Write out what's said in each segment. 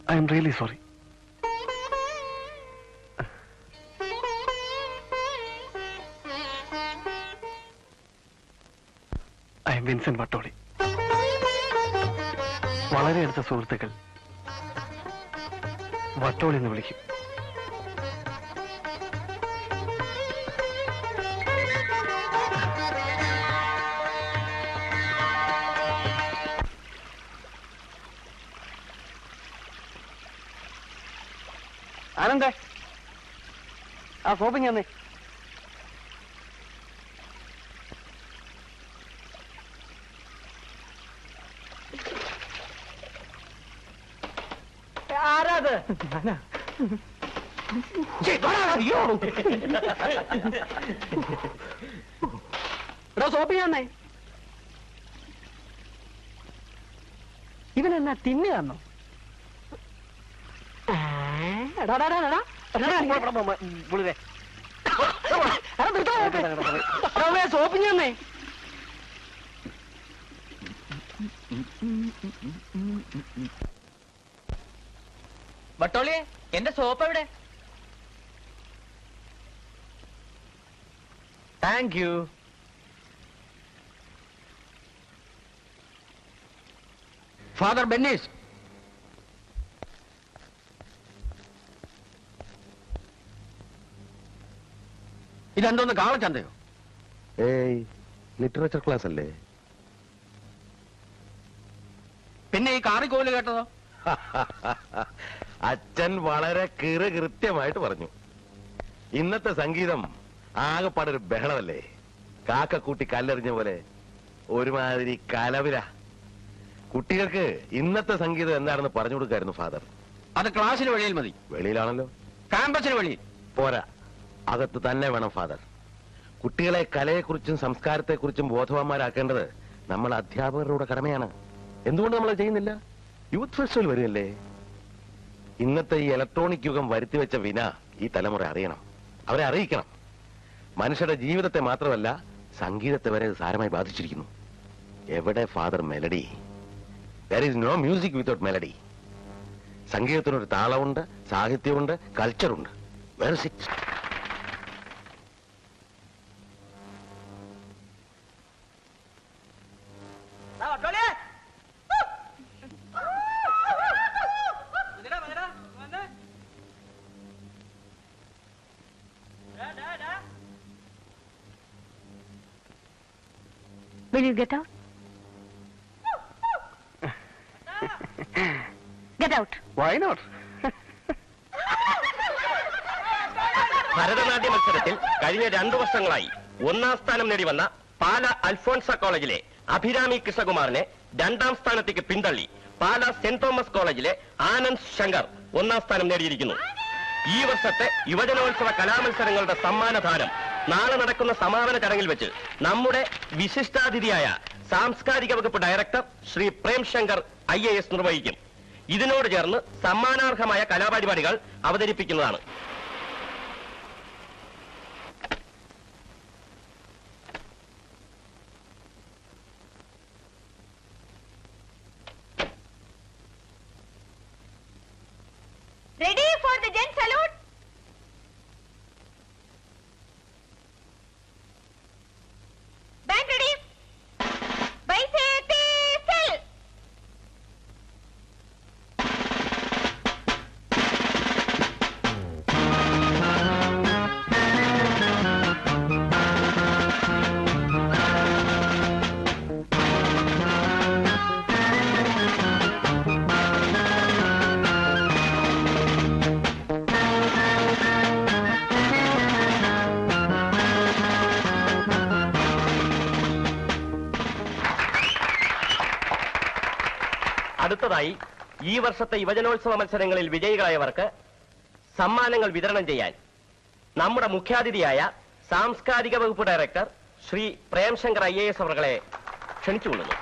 I am really sorry. I am Vincent Vattoli. വളരെ അടുത്ത സുഹൃത്തുക്കൾ വട്ടോളി എന്ന് വിളിക്കും. ആനന്ദേ, ആ സോപ്പിങ് തന്നെ. ആരാത്? എടോ സോപ്പിങ് തന്നെ. ഇവനെന്നാ തിന്നുകന്നോ? സോപ്പിങ് തന്നെ. വട്ടോളിയെ, എന്റെ സോപ്പ് എവിടെ? Thank you. ഫാദർ ബെന്നീസ്, ഇതെന്തോന്ന് കാളച്ചന്തയോ? ഏയ്, ലിറ്ററേച്ചർ ക്ലാസ് അല്ലേ? പിന്നെ ഈ കാറിക്കോല് കേട്ടതോ? അച്ഛൻ വളരെ കൃത്യമായിട്ട് പറഞ്ഞു. ഇന്നത്തെ സംഗീതം ആകെപ്പാടൊരു ബഹളമല്ലേ. കാക്കക്കൂട്ടി കല്ലെറിഞ്ഞ പോലെ ഒരുമാതിരി കലവില. കുട്ടികൾക്ക് ഇന്നത്തെ സംഗീതം എന്താണെന്ന് പറഞ്ഞു കൊടുക്കായിരുന്നു ഫാദർ. അത് ക്ലാസ്സിന് വെളിയിൽ മതി. വെളിയിലാണല്ലോ. ക്യാമ്പസിന് വെളിയിൽ പോരാ, അകത്ത് തന്നെ വേണം ഫാദർ. കുട്ടികളെ കലയെക്കുറിച്ചും സംസ്കാരത്തെക്കുറിച്ചും ബോധവാന്മാരാക്കേണ്ടത് നമ്മൾ അധ്യാപകരുടെ കടമയാണ്. എന്തുകൊണ്ട് നമ്മൾ ചെയ്യുന്നില്ല? യൂത്ത് ഫെസ്റ്റിവൽ വരികയല്ലേ. ഇന്നത്തെ ഈ ഇലക്ട്രോണിക് യുഗം വരുത്തിവെച്ച വിന ഈ തലമുറ അറിയണം. അവരെ അറിയിക്കണം. മനുഷ്യരുടെ ജീവിതത്തെ മാത്രമല്ല, സംഗീതത്തെ വരെ സാരമായി ബാധിച്ചിരിക്കുന്നു. എവിടെ father melody? There is no music without melody. സംഗീതത്തിനൊരു താളമുണ്ട്, സാഹിത്യമുണ്ട്, കൾച്ചറുണ്ട്. Where is it? Will you get out? Get out. Why not? Bharatanatya മത്സരത്തിൽ കഴിഞ്ഞ 2 വർഷങ്ങളായി 1ാം സ്ഥാനം നേടി വന്ന പാല അൽഫോൺസ കോളേജിലെ അഭിരാമി കൃഷ്ണകുമാറിനെ 2ാം സ്ഥാനത്തേക്ക് പിന്തള്ളി പാല സെന്റ് തോമസ് കോളേജിലെ ആനന്ദ് ശങ്കർ 1ാം സ്ഥാനം നേടിയിരിക്കുന്നു. ഈ വർഷത്തെ യുവജനോത്സവ കലാമത്സരങ്ങളുടെ സമ്മാനദാനം നാളെ നടക്കുന്ന സമാപന ചടങ്ങിൽ വെച്ച് നമ്മുടെ വിശിഷ്ടാതിഥിയായ സാംസ്കാരിക വകുപ്പ് ഡയറക്ടർ ശ്രീ പ്രേംശങ്കർ IAS നിർവഹിക്കും. ഇതിനോട് ചേർന്ന് സമ്മാനാർഹമായ കലാപരിപാടികൾ അവതരിപ്പിക്കുന്നതാണ്. Ready for the gent salute? Band ready? Bicycle cell. അടുത്തതായി ഈ വർഷത്തെ യുവജനോത്സവ മത്സരങ്ങളിൽ വിജയികളായവർക്ക് സമ്മാനങ്ങൾ വിതരണം ചെയ്യാൻ നമ്മുടെ മുഖ്യാതിഥിയായ സാംസ്കാരിക വകുപ്പ് ഡയറക്ടർ ശ്രീ പ്രേംശങ്കർ IAS അവരെ ക്ഷണിച്ചുകൊള്ളുന്നു.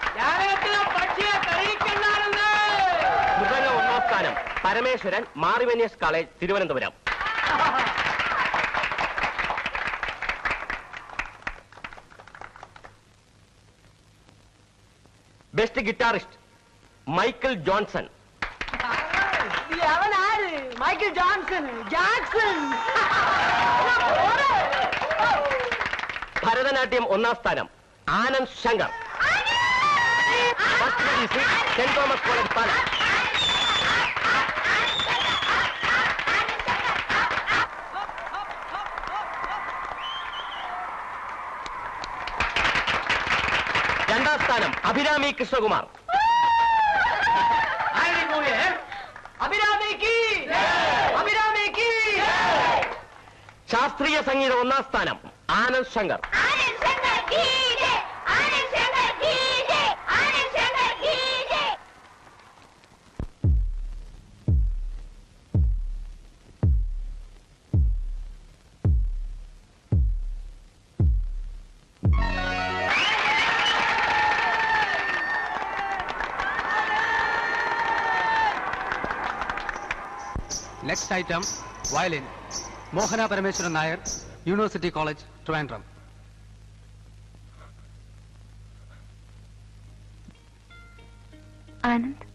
മൃദംഗ 1ാം സ്ഥാനം Parameswaran മാറിവന്യസ് college, Thiruvananthapuram. Best guitarist Michael Johnson. അവൻ ആര്? Michael Johnson, Jackson. ഭരതനാട്യം 1ാം സ്ഥാനം Anand Shankar. First lady seat saint Thomas college പാല. രണ്ടാം സ്ഥാനം അഭിരാമി കൃഷ്ണകുമാർ. ശാസ്ത്രീയ സംഗീതം 1ാം സ്ഥാനം Anand Shankar. Next item, violin. Mohana Parameswaran Nair, University College, Trivandrum. Anand,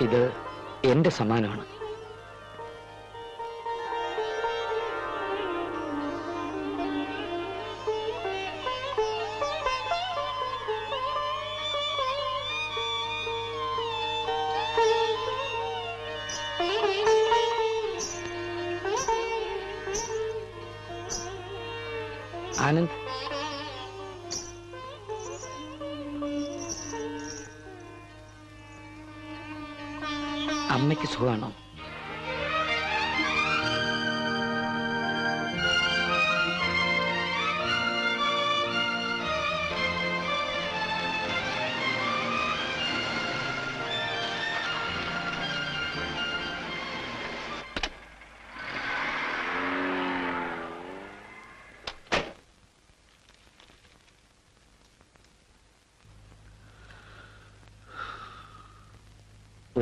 ഇത് എന്റെ സമ്മാനമാണ്. ആനന്ദ്, അമ്മയ്ക്ക് സുഖമാണോ?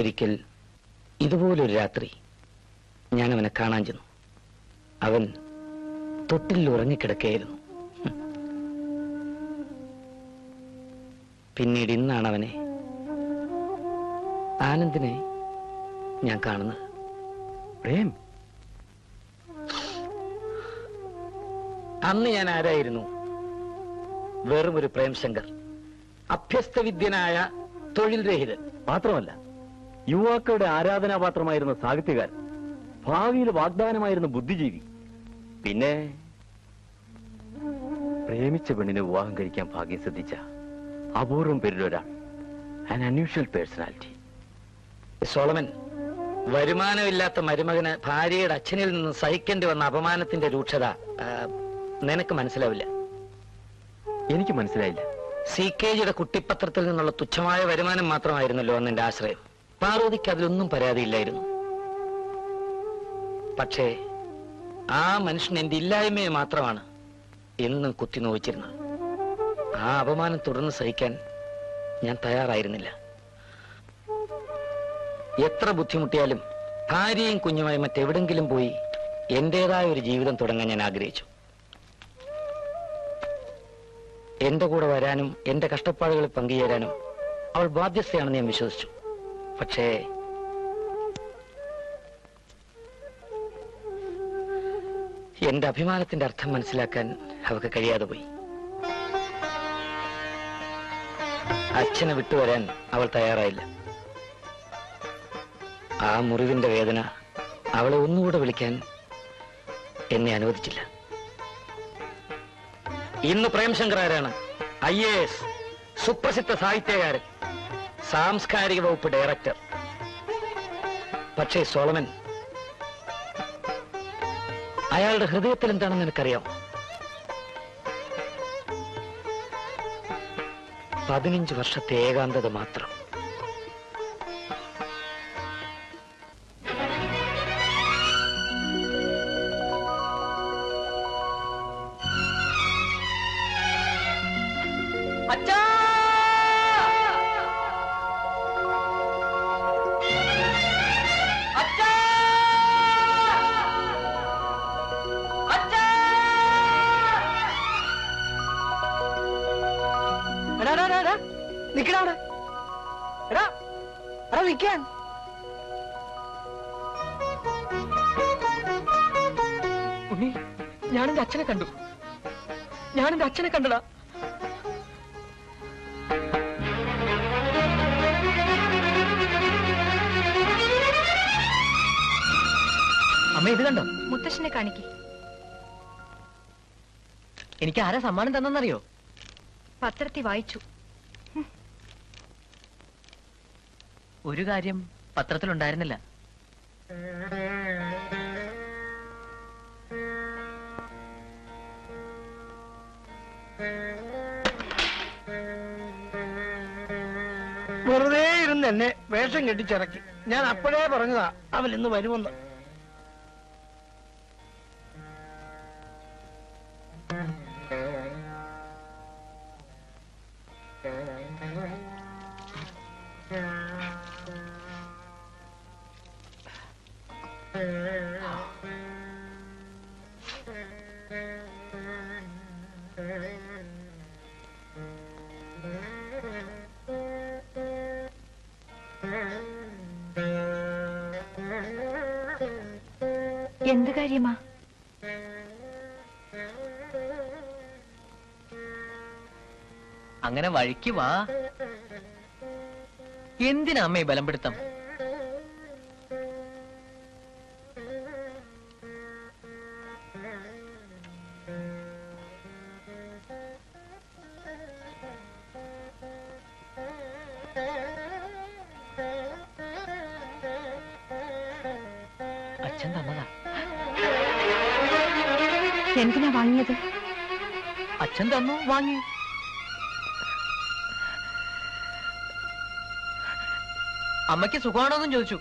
ഒരിക്കൽ ഇതുപോലൊരു രാത്രി ഞാൻ അവനെ കാണാൻ ചെന്നു. അവൻ തൊട്ടിൽ ഉറങ്ങിക്കിടക്കുകയായിരുന്നു. പിന്നീട് ഇന്നാണ് അവനെ, ആനന്ദിനെ ഞാൻ കാണുന്നത്. പ്രേം, അന്ന് ഞാൻ ആരായിരുന്നു? വെറും ഒരു പ്രേംശങ്കർ, അഭ്യസ്തവിദ്യനായ തൊഴിൽ രഹിതൻ. മാത്രമല്ല, യുവാക്കളുടെ ആരാധനാപാത്രമായിരുന്ന സാഹിത്യകാരൻ, ഭാവിയിൽ വാഗ്ദാനമായിരുന്ന ബുദ്ധിജീവി, പിന്നെ പ്രേമിച്ച പെണ്ണിനെ വിവാഹം കഴിക്കാൻ ഭാഗ്യം സിദ്ധിച്ച അപൂർവം പേരിലൊരാൾ. An unusual personality. സോളമൻ, വരുമാനമില്ലാത്ത മരുമകന് ഭാര്യയുടെ അച്ഛനിൽ നിന്ന് സഹിക്കേണ്ടി വന്ന അപമാനത്തിന്റെ രൂക്ഷത നിനക്ക് മനസ്സിലാവില്ല. എനിക്ക് മനസ്സിലായില്ല. CKGയുടെ കുട്ടിപ്പത്രത്തിൽ നിന്നുള്ള തുച്ഛമായ വരുമാനം മാത്രമായിരുന്നല്ലോ അന്ന് എന്റെ ആശ്രയം. പാർവതിക്ക് അതിലൊന്നും പരാതിയില്ലായിരുന്നു. പക്ഷേ ആ മനുഷ്യൻ എന്റെ ഇല്ലായ്മയെ മാത്രമാണ് എന്നും കുത്തിനോവിച്ചിരുന്നത്. ആ അപമാനം തുടർന്ന് സഹിക്കാൻ ഞാൻ തയ്യാറായിരുന്നില്ല. എത്ര ബുദ്ധിമുട്ടിയാലും ഭാര്യയും കുഞ്ഞുമായി മറ്റെവിടെങ്കിലും പോയി എന്റേതായ ഒരു ജീവിതം തുടങ്ങാൻ ഞാൻ ആഗ്രഹിച്ചു. എന്റെ കൂടെ വരാനും എന്റെ കഷ്ടപ്പാടുകളിൽ പങ്കുചേരാനും അവൾ ബാധ്യസ്ഥയാണെന്ന് ഞാൻ വിശ്വസിച്ചു. പക്ഷേ എന്റെ അഭിമാനത്തിന്റെ അർത്ഥം മനസ്സിലാക്കാൻ അവൾക്ക് കഴിയാതെ പോയി. അച്ഛനെ വിട്ടുവരാൻ അവൾ തയ്യാറായില്ല. ആ മുറിവിന്റെ വേദന അവളെ ഒന്നുകൂടെ വിളിക്കാൻ എന്നെ അനുവദിച്ചില്ല. ഇന്ന് പ്രേംശങ്കർ ആരാണ്? IAS, സുപ്രസിദ്ധ സാഹിത്യകാരൻ, സാംസ്കാരിക വകുപ്പ് ഡയറക്ടർ. പക്ഷേ സോളമൻ, അയാളുടെ ഹൃദയത്തിൽ എന്താണെന്ന് എനിക്കറിയാം. 15 വർഷത്തെ ഏകാന്തത മാത്രം. ഞാനെന്റെ അച്ഛനെ കണ്ടു. ഞാനെന്റെ അച്ഛനെ കണ്ടടാ. അമ്മ ഇത് കണ്ടോ? മുത്തശ്ശനെ കാണിക്കേ. എനിക്ക് ആരാ സമ്മാനം തന്നെന്നറിയോ? പത്രത്തിൽ വായിച്ചു. ഒരു കാര്യം പത്രത്തിലുണ്ടായിരുന്നില്ല. വെറുതെ ഇരുന്ന് എന്നെ വേഷം കെട്ടിച്ചിറക്കി. ഞാൻ അപ്പോഴേ പറഞ്ഞതാ അവൻ ഇന്ന് വരുമെന്ന്. എന്ത് കാര്യമാ? അങ്ങനെ വഴിക്ക് വാ. എന്തിനാ അമ്മയെ ബലപ്പെടുത്തം? അച്ഛൻ തന്നതാ. എന്തിനാ വാങ്ങിയത്? അച്ഛൻ തന്നു, വാങ്ങി. അമ്മയ്ക്ക് സുഖമാണോന്നും ചോദിച്ചു.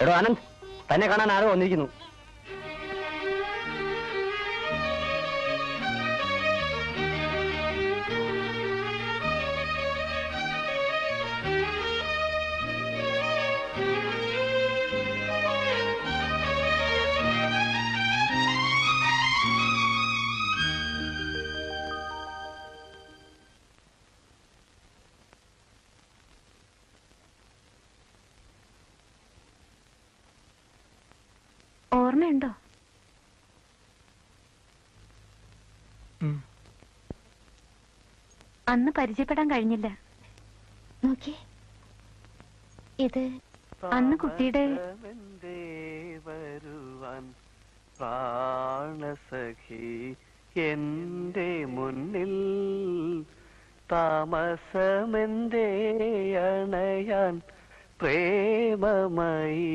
എടോ ആനന്ദ്, തന്നെ കാണാൻ ആരോ വന്നിരിക്കുന്നു. ഓർമ്മയുണ്ടോ? അന്ന് പരിചയപ്പെടാൻ കഴിഞ്ഞില്ല. നോക്കിയേ, ഇത് അന്ന് കുട്ടിയുടെ വരുവാൻ പ്രാണസഖി എന്റെ മുന്നിൽ താമസമെന്തേ അണയാൻ പ്രേമമായി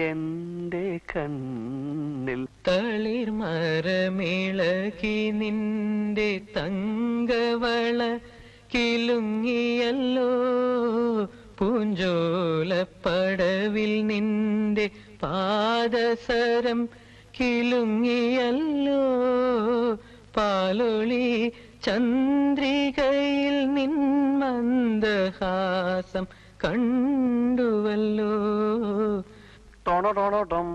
എന്റെ കണ്ണിൽ തളിർമരമിളകി നിന്റെ തങ്കവള കിലുങ്ങിയല്ലോ പൂഞ്ചോലപ്പടവിൽ നിന്റെ പാദസരം കിലുങ്ങിയല്ലോ പാലൊളി ചന്ദ്രികയിൽ നിൻ മന്ദഹാസം കണ്ടുവല്ലോ. ടൊണടൊണടം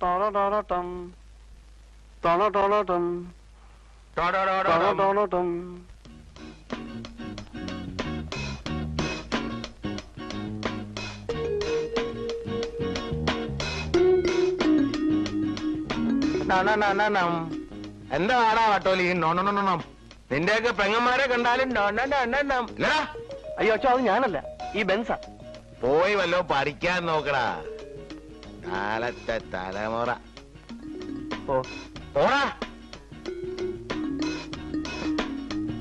ടൊണടൊണടം ടൊണടൊണടം ടൊണടൊണടം. എന്താ ആടാ വട്ടോലി നോണം? നിന്റെയൊക്കെ പെങ്ങന്മാരെ കണ്ടാലും അയ്യോ അച്ഛോ, അത് ഞാനല്ല, ഈ ബെൻസാ. പോയി വല്ലോ പഠിക്കാൻ നോക്കടാ, കാലത്തെ തലമുറ. ഓ ഓടാ.